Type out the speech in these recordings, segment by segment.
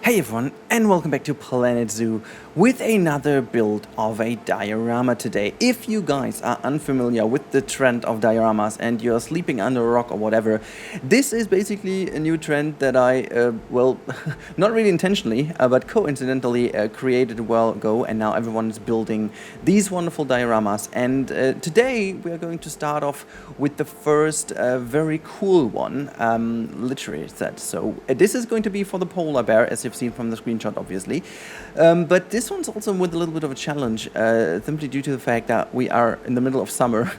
Hey everyone, and welcome back to Planet Zoo with another build of a diorama today. If you guys are unfamiliar with the trend of dioramas and you're sleeping under a rock or whatever, this is basically a new trend that I, not really intentionally, but coincidentally created a while ago, and now everyone is building these wonderful dioramas. And today we are going to start off with the first very cool one, literary set. So this is going to be for the polar bear, as you've seen from the screenshot, obviously. But this one's also with a little bit of a challenge, simply due to the fact that we are in the middle of summer,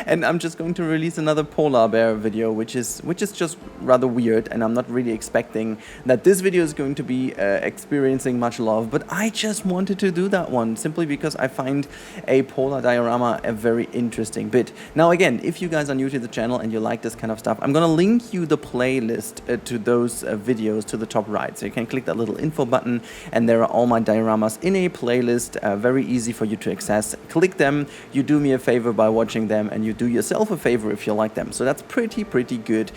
and I'm just going to release another polar bear video, which is just rather weird, and I'm not really expecting that this video is going to be experiencing much love. But I just wanted to do that one simply because I find a polar diorama a very interesting bit. Now, again, if you guys are new to the channel and you like this kind of stuff, I'm gonna link you the playlist to those videos to the top right, so you can click that little info button, and there are all my dioramas in a playlist, very easy for you to access. Click them, you do me a favor by watching them, and you do yourself a favor if you like them. So that's pretty good.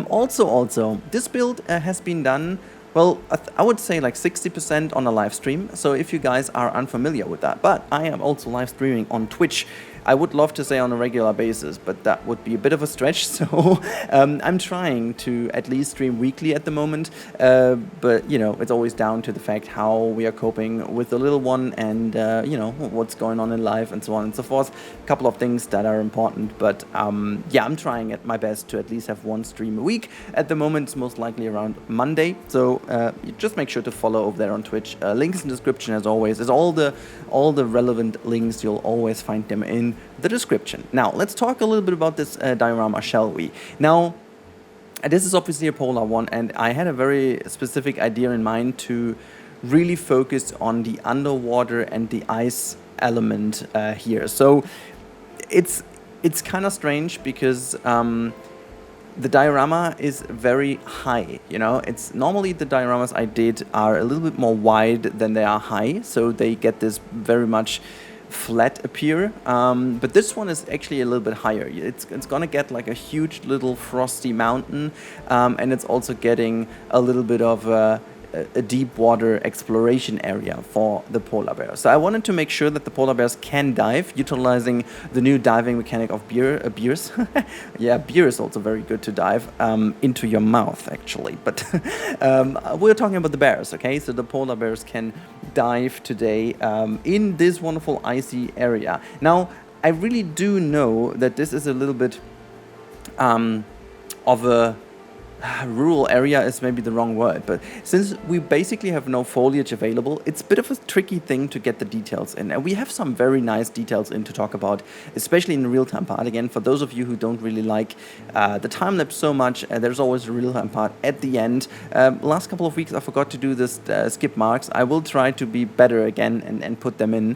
Also, this build has been done, well, I would say like 60% on a live stream. So if you guys are unfamiliar with that, but I am also live streaming on Twitch. I would love to say on a regular basis, but that would be a bit of a stretch. So I'm trying to at least stream weekly at the moment. But, you know, it's always down to the fact how we are coping with the little one and, you know, what's going on in life and so on and so forth. A couple of things that are important. But, yeah, I'm trying at my best to at least have one stream a week. At the moment, it's most likely around Monday. So just make sure to follow over there on Twitch. Links in the description, as always. There's all the relevant links. You'll always find them in the description. Now, let's talk a little bit about this diorama, shall we? Now, this is obviously a polar one, and I had a very specific idea in mind to really focus on the underwater and the ice element here. So it's kind of strange because the diorama is very high, you know. It's normally the dioramas I did are a little bit more wide than they are high, so they get this very much flat appear, but this one is actually a little bit higher. It's gonna get like a huge little frosty mountain, and it's also getting a little bit of a deep water exploration area for the polar bear. So I wanted to make sure that the polar bears can dive, utilizing the new diving mechanic of beers. Yeah, beer is also very good to dive into your mouth, actually. But we're talking about the bears, okay? So the polar bears can dive today in this wonderful icy area. Now, I really do know that this is a little bit of a rural area is maybe the wrong word, but since we basically have no foliage available, it's a bit of a tricky thing to get the details in. And we have some very nice details in to talk about, especially in the real-time part. Again, for those of you who don't really like the time-lapse so much, there's always a real-time part at the end. Last couple of weeks I forgot to do this skip marks. I will try to be better again and put them in.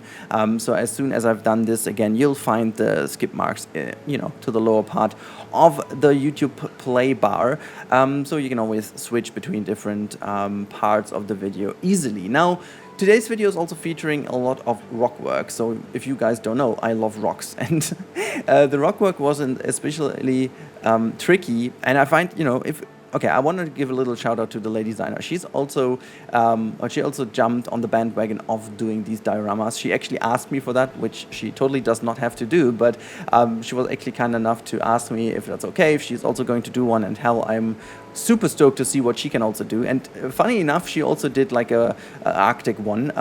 So as soon as I've done this again, you'll find the skip marks, you know, to the lower part of the YouTube play bar. So you can always switch between different parts of the video easily. Now, today's video is also featuring a lot of rock work. So if you guys don't know, I love rocks, and the rock work wasn't especially tricky. And I find, you know, okay, I wanted to give a little shout out to the lady designer. She's also, she also jumped on the bandwagon of doing these dioramas. She actually asked me for that, which she totally does not have to do, but she was actually kind enough to ask me if that's okay, if she's also going to do one, and hell, I'm super stoked to see what she can also do. And funny enough, she also did like a Arctic one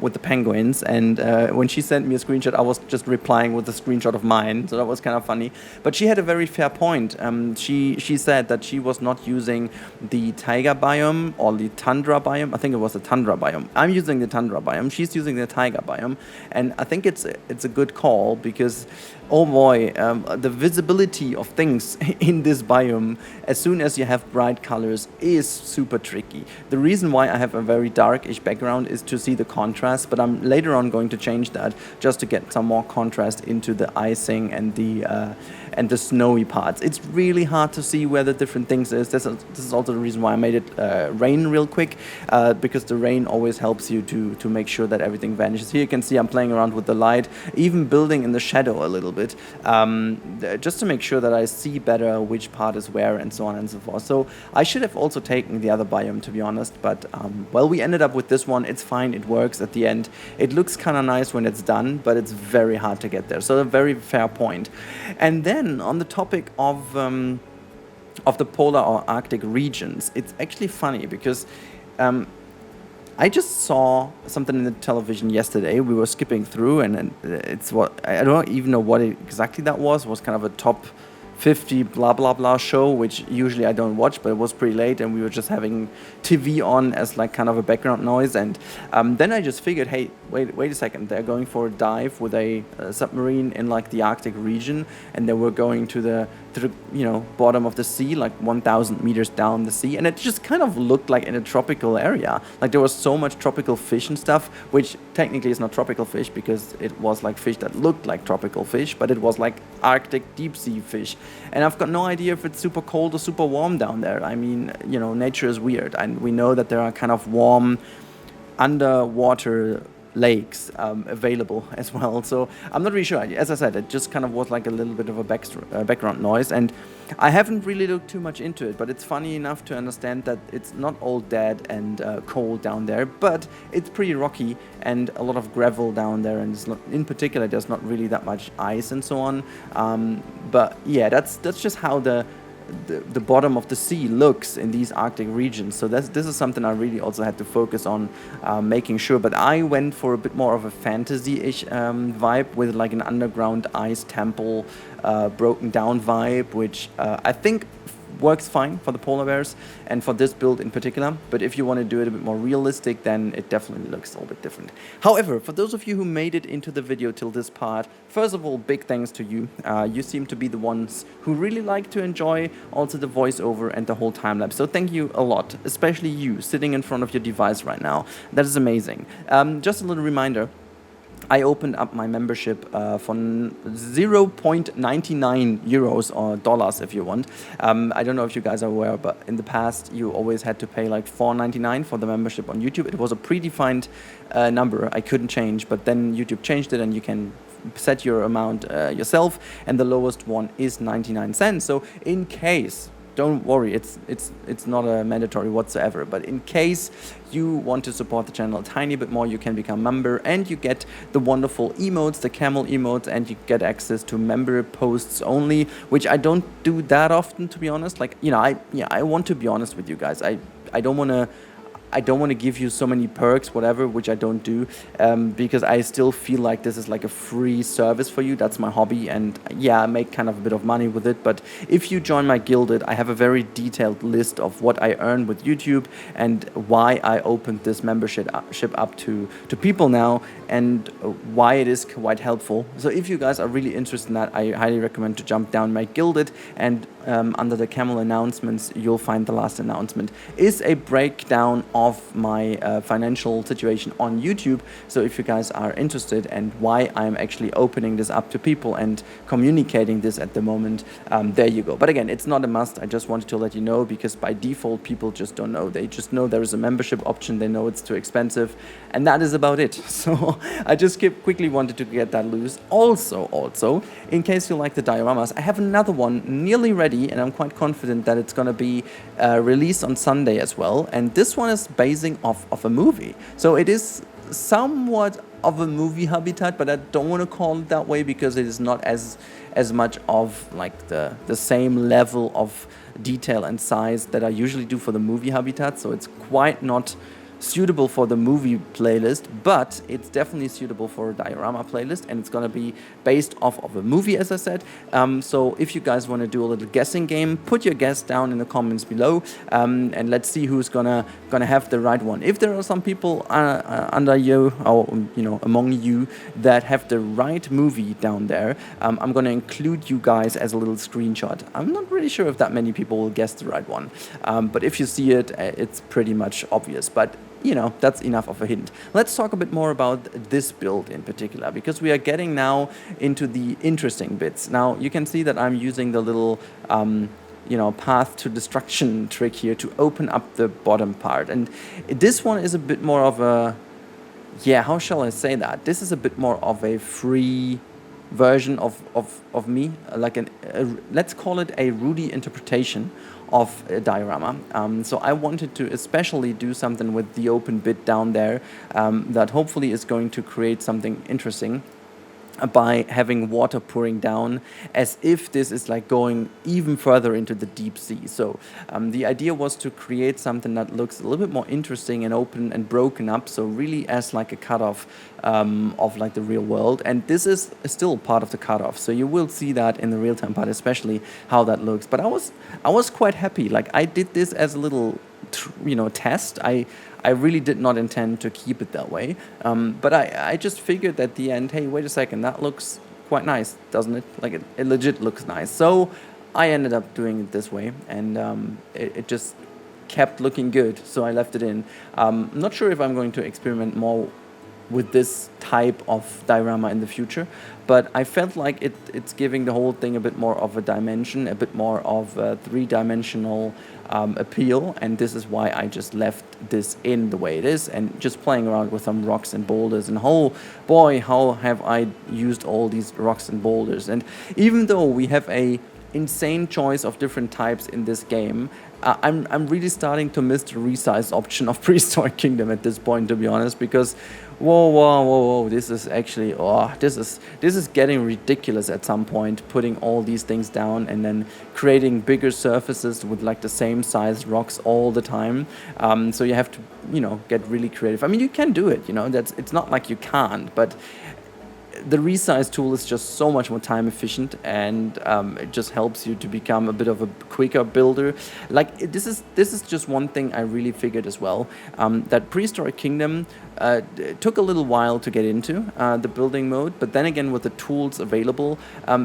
with the penguins, and when she sent me a screenshot, I was just replying with a screenshot of mine, so that was kind of funny. But she had a very fair point. She said that she was not using the taiga biome or the tundra biome. I think it was the tundra biome. I'm using the tundra biome. She's using the taiga biome, and I think it's a good call because, oh boy, the visibility of things in this biome, as soon as you have bright colors, is super tricky. The reason why I have a very darkish background is to see the contrast, but I'm later on going to change that just to get some more contrast into the icing and and the snowy parts. It's really hard to see where the different things is. This is also the reason why I made it rain real quick, because the rain always helps you to make sure that everything vanishes. Here you can see I'm playing around with the light, even building in the shadow a little bit, just to make sure that I see better which part is where and so on and so forth. So I should have also taken the other biome, to be honest, but well, we ended up with this one. It's fine, it works at the end. It looks kind of nice when it's done, but it's very hard to get there. So a very fair point. And then on the topic of the polar or Arctic regions, it's actually funny because I just saw something in the television yesterday. We were skipping through, and it's what I don't even know what exactly that was. It was kind of a top 50 blah blah blah show, which usually I don't watch, but it was pretty late and we were just having TV on as like kind of a background noise. And then I just figured, hey, wait a second, they're going for a dive with a submarine in like the Arctic region, and they were going to the bottom of the sea, like 1,000 meters down the sea, and it just kind of looked like in a tropical area. Like there was so much tropical fish and stuff, which technically is not tropical fish because it was like fish that looked like tropical fish, but it was like Arctic deep sea fish. And I've got no idea if it's super cold or super warm down there. I mean, nature is weird, and we know that there are kind of warm underwater lakes available as well. So I'm not really sure. As I said, it just kind of was like a little bit of a background noise, and I haven't really looked too much into it, but it's funny enough to understand that it's not all dead and cold down there, but it's pretty rocky and a lot of gravel down there, and it's not, in particular, there's not really that much ice and so on. But yeah, that's just how the bottom of the sea looks in these Arctic regions. So this is something I really also had to focus on making sure. But I went for a bit more of a fantasy-ish vibe with like an underground ice temple, broken down vibe, which I think works fine for the polar bears and for this build in particular. But if you want to do it a bit more realistic, then it definitely looks a little bit different. However, for those of you who made it into the video till this part, first of all, big thanks to you. You seem to be the ones who really like to enjoy also the voiceover and the whole time lapse. So thank you a lot, especially you sitting in front of your device right now. That is amazing. Just a little reminder, I opened up my membership for 0.99 euros or dollars if you want. I don't know if you guys are aware, but in the past you always had to pay like $4.99 for the membership on YouTube. It was a predefined number I couldn't change, but then YouTube changed it and you can set your amount yourself, and the lowest one is 99 cents. So in case, don't worry, it's not a mandatory whatsoever, but in case you want to support the channel a tiny bit more, you can become a member and you get the wonderful emotes, the camel emotes, and you get access to member posts only, which I don't do that often, to be honest. Like, I want to be honest with you guys. I don't want to give you so many perks, whatever, which I don't do, because I still feel like this is like a free service for you. That's my hobby, and yeah, I make kind of a bit of money with it. But if you join my Guilded, I have a very detailed list of what I earn with YouTube and why I opened this membership up to people now, and why it is quite helpful. So if you guys are really interested in that, I highly recommend to jump down my Guilded, and under the camel announcements, you'll find the last announcement is a breakdown of my financial situation on YouTube. So if you guys are interested and why I'm actually opening this up to people and communicating this at the moment, there you go. But again, it's not a must. I just wanted to let you know, because by default, people just don't know. They just know there is a membership option. They know it's too expensive, and that is about it. So I just quickly wanted to get that loose. Also, in case you like the dioramas, I have another one nearly ready, and I'm quite confident that it's going to be released on Sunday as well. And this one is basing off of a movie. So it is somewhat of a movie habitat, but I don't want to call it that way because it is not as much of like the same level of detail and size that I usually do for the movie habitat. So it's quite not suitable for the movie playlist, but it's definitely suitable for a diorama playlist, and it's going to be based off of a movie, as I said. So if you guys want to do a little guessing game, put your guess down in the comments below, and let's see who's gonna have the right one. If there are some people under you, or among you, that have the right movie down there, I'm gonna include you guys as a little screenshot. I'm not really sure if that many people will guess the right one, but if you see it, it's pretty much obvious. But that's enough of a hint. Let's talk a bit more about this build in particular, because we are getting now into the interesting bits. Now, you can see that I'm using the little, path to destruction trick here to open up the bottom part. And this one is a bit more of a, how shall I say that? This is a bit more of a free version of me, like let's call it a Rudy interpretation of a diorama. So I wanted to especially do something with the open bit down there that hopefully is going to create something interesting by having water pouring down, as if this is like going even further into the deep sea. So the idea was to create something that looks a little bit more interesting and open and broken up, so really as like a cutoff of like the real world. And this is still part of the cutoff, so you will see that in the real-time part, especially how that looks. But I was quite happy. Like, I did this as a little test. I really did not intend to keep it that way, but I just figured at the end, hey, wait a second, that looks quite nice, doesn't it? Like, it legit looks nice. So I ended up doing it this way, and it just kept looking good, so I left it in. I'm not sure if I'm going to experiment more with this type of diorama in the future, but I felt like it's giving the whole thing a bit more of a dimension, a bit more of a three-dimensional appeal, and this is why I just left this in the way it is, and just playing around with some rocks and boulders. And oh boy, how have I used all these rocks and boulders. And even though we have a insane choice of different types in this game, I'm really starting to miss the resize option of Prehistoric Kingdom at this point, to be honest, because whoa, this is actually, this is getting ridiculous at some point, putting all these things down and then creating bigger surfaces with like the same size rocks all the time. So you have to, get really creative. I mean, you can do it, it's not like you can't, but the resize tool is just so much more time efficient, and it just helps you to become a bit of a quicker builder. Like, this is just one thing I really figured as well, that Prehistoric Kingdom took a little while to get into the building mode, but then again, with the tools available,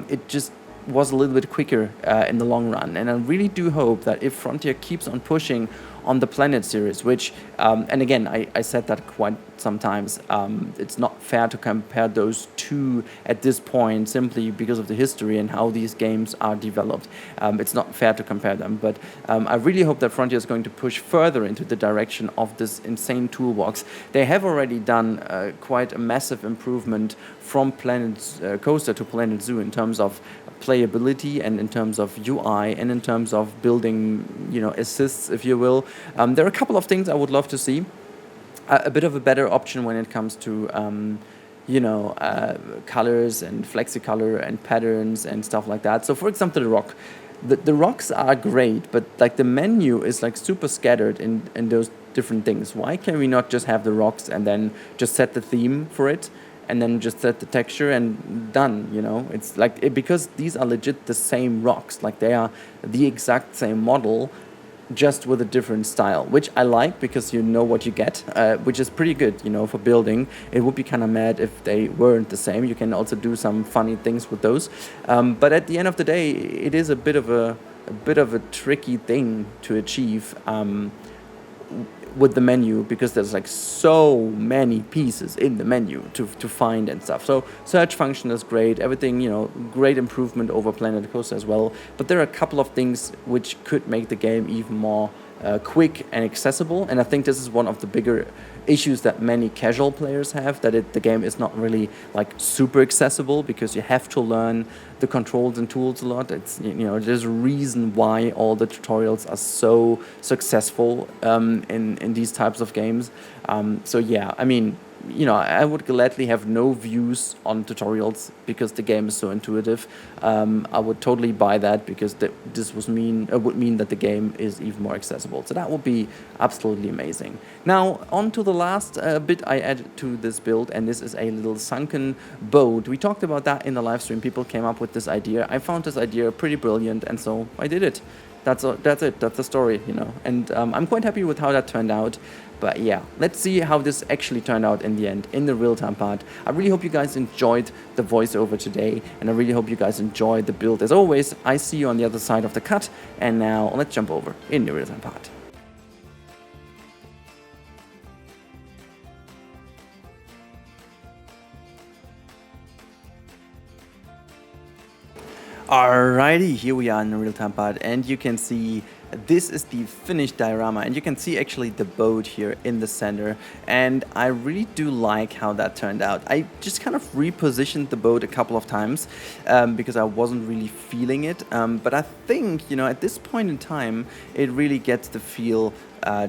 it just was a little bit quicker in the long run. And I really do hope that if Frontier keeps on pushing on the Planet series, which, and again, I said that quite sometimes, it's not fair to compare those two at this point simply because of the history and how these games are developed. It's not fair to compare them, but I really hope that Frontier is going to push further into the direction of this insane toolbox. They have already done quite a massive improvement from Planet Coaster to Planet Zoo in terms of playability and in terms of UI and in terms of building, assists, if you will. There are a couple of things I would love to see. A bit of a better option when it comes to, colors and flexicolor and patterns and stuff like that. So, for example, the rock. The rocks are great, but like the menu is like super scattered in those different things. Why can we not just have the rocks and then just set the theme for it? And then just set the texture and done, It's like, because these are legit the same rocks, like they are the exact same model, just with a different style, which I like because you know what you get, which is pretty good, for building. It would be kind of mad if they weren't the same. You can also do some funny things with those. But at the end of the day, it is a bit of a tricky thing to achieve. With the menu, because there's like so many pieces in the menu to find and stuff. So search function is great, everything, great improvement over Planet Coaster as well. But there are a couple of things which could make the game even more quick and accessible, and I think this is one of the bigger issues that many casual players have, that the game is not really like super accessible because you have to learn the controls and tools a lot. It's there's a reason why all the tutorials are so successful in these types of games. So yeah, I mean, I would gladly have no views on tutorials because the game is so intuitive. I would totally buy that because this would mean that the game is even more accessible. So that would be absolutely amazing. Now, on to the last bit I added to this build, and this is a little sunken boat. We talked about that in the live stream. People came up with this idea. I found this idea pretty brilliant, and so I did it. That's it. That's the story, And I'm quite happy with how that turned out. But yeah, let's see how this actually turned out in the end, in the real-time part. I really hope you guys enjoyed the voiceover today, and I really hope you guys enjoyed the build. As always, I see you on the other side of the cut, and now let's jump over in the real-time part. Alrighty, here we are in the real-time part, and you can see this is the finished diorama, and you can see actually the boat here in the center, and I really do like how that turned out. I just kind of repositioned the boat a couple of times because I wasn't really feeling it, but I think, you know, at this point in time it really gets the feel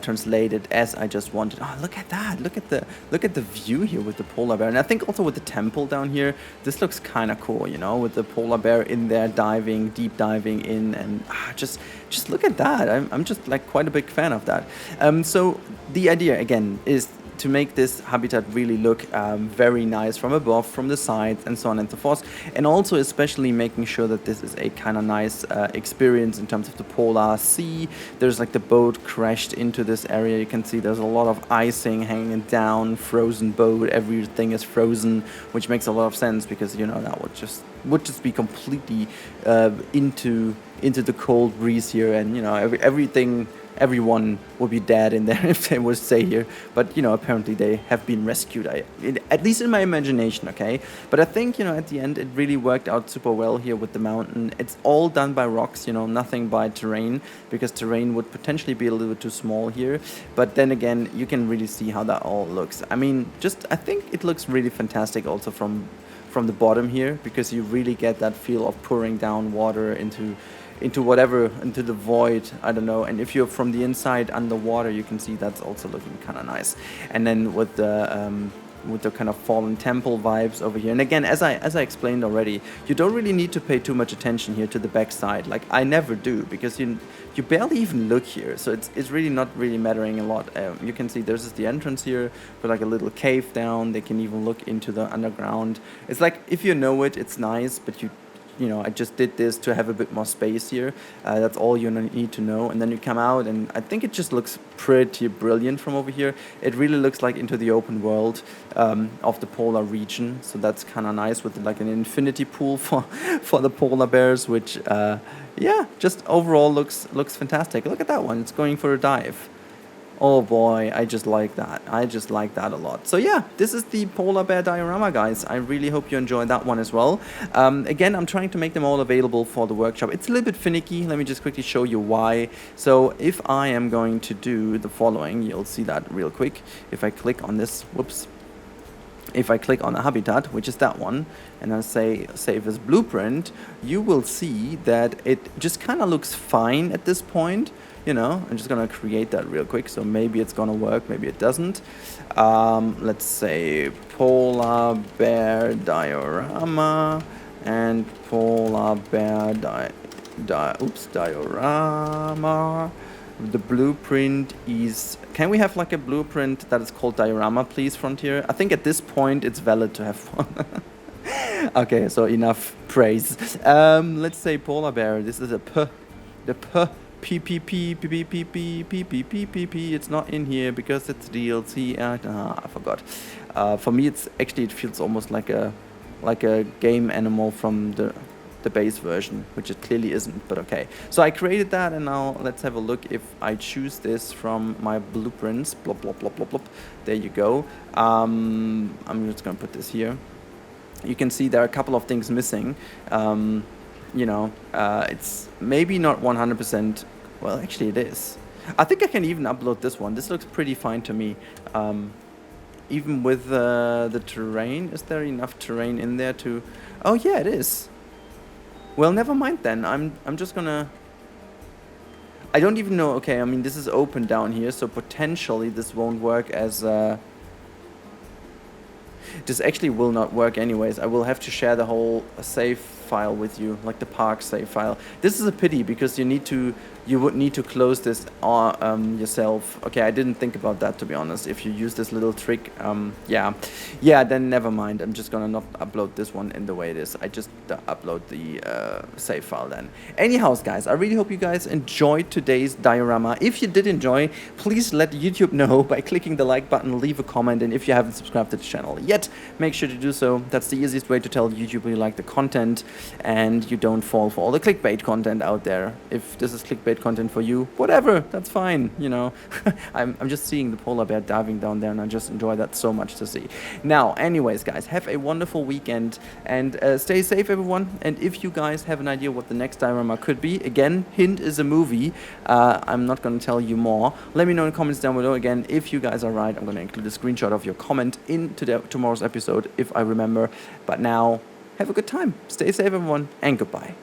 translated as I just wanted. Oh, look at that! Look at the view here with the polar bear, and I think also with the temple down here, this looks kind of cool. You know, with the polar bear in there diving, deep diving in, and just look at that. I'm just like quite a big fan of that. So the idea again is to make this habitat really look very nice from above, from the sides, and so on and so forth, and also especially making sure that this is a kind of nice experience in terms of the polar sea. There's like the boat crashed into this area. You can see there's a lot of icing hanging down, frozen boat, everything is frozen, which makes a lot of sense because, you know, that would just be completely into the cold breeze here, and, you know, everyone would be dead in there if they would stay here. But, you know, apparently they have been rescued, at least in my imagination, okay? But I think, you know, at the end it really worked out super well here with the mountain. It's all done by rocks, you know, nothing by terrain, because terrain would potentially be a little bit too small here. But then again, you can really see how that all looks. I mean, I think it looks really fantastic also from the bottom here, because you really get that feel of pouring down water into the void, I don't know. And if you're from the inside underwater, you can see that's also looking kind of nice. And then with the kind of fallen temple vibes over here, and again, as I explained already, you don't really need to pay too much attention here to the backside. Like I never do, because you barely even look here, so it's really not really mattering a lot. You can see there's the entrance here with like a little cave down. They can even look into the underground. It's like, if you know it, it's nice, but you know, I just did this to have a bit more space here. That's all you need to know. And then you come out, and I think it just looks pretty brilliant from over here. It really looks like into the open world of the polar region. So that's kind of nice, with like an infinity pool for the polar bears, which yeah, just overall looks fantastic. Look at that one. It's going for a dive. Oh boy, I just like that. I just like that a lot. So yeah, this is the polar bear diorama, guys. I really hope you enjoyed that one as well. Again, I'm trying to make them all available for the workshop. It's a little bit finicky. Let me just quickly show you why. So if I am going to do the following, you'll see that real quick. If I click on this, whoops. If I click on the habitat, which is that one, and I say save as blueprint, you will see that it just kind of looks fine at this point. You know, I'm just gonna create that real quick, so maybe it's gonna work, maybe it doesn't. Let's say polar bear diorama and polar bear diorama. The blueprint is, can we have like a blueprint that is called diorama, please, Frontier? I think at this point it's valid to have one. Okay, so enough praise. Let's say polar bear. This is PPP. It's not in here because it's DLC. I forgot. For me, it feels almost like a game animal from the base version, which it clearly isn't, but okay. So I created that, and now let's have a look if I choose this from my blueprints. Blop, blop, blop, blop, blop. There you go. I'm just gonna put this here. You can see there are a couple of things missing. You know, it's maybe not 100%. Well, actually it is. I think I can even upload this one. This looks pretty fine to me. Even with the terrain, is there enough terrain in there to... Oh yeah, it is. Well, never mind then. I'm just gonna... I don't even know. Okay, I mean, this is open down here, so potentially this won't work as... This actually will not work anyways. I will have to share the whole save file with you, like the park save file. This is a pity, because you would need to close this yourself. Okay, I didn't think about that, to be honest. If you use this little trick, yeah, then never mind. I'm just gonna not upload this one in the way it is. I just upload the save file then. Anyhow, guys, I really hope you guys enjoyed today's diorama. If you did enjoy, please let YouTube know by clicking the like button, leave a comment, and if you haven't subscribed to the channel yet, make sure to do so. That's the easiest way to tell YouTube you like the content. and you don't fall for all the clickbait content out there. If this is clickbait content for you, whatever, that's fine, you know. I'm just seeing the polar bear diving down there, and I just enjoy that so much to see. Now, anyways, guys, have a wonderful weekend, and stay safe, everyone. And if you guys have an idea what the next diorama could be, again, hint is a movie. I'm not going to tell you more. Let me know in the comments down below. Again, if you guys are right, I'm going to include a screenshot of your comment in tomorrow's episode, if I remember. But now, have a good time. Stay safe, everyone, and goodbye.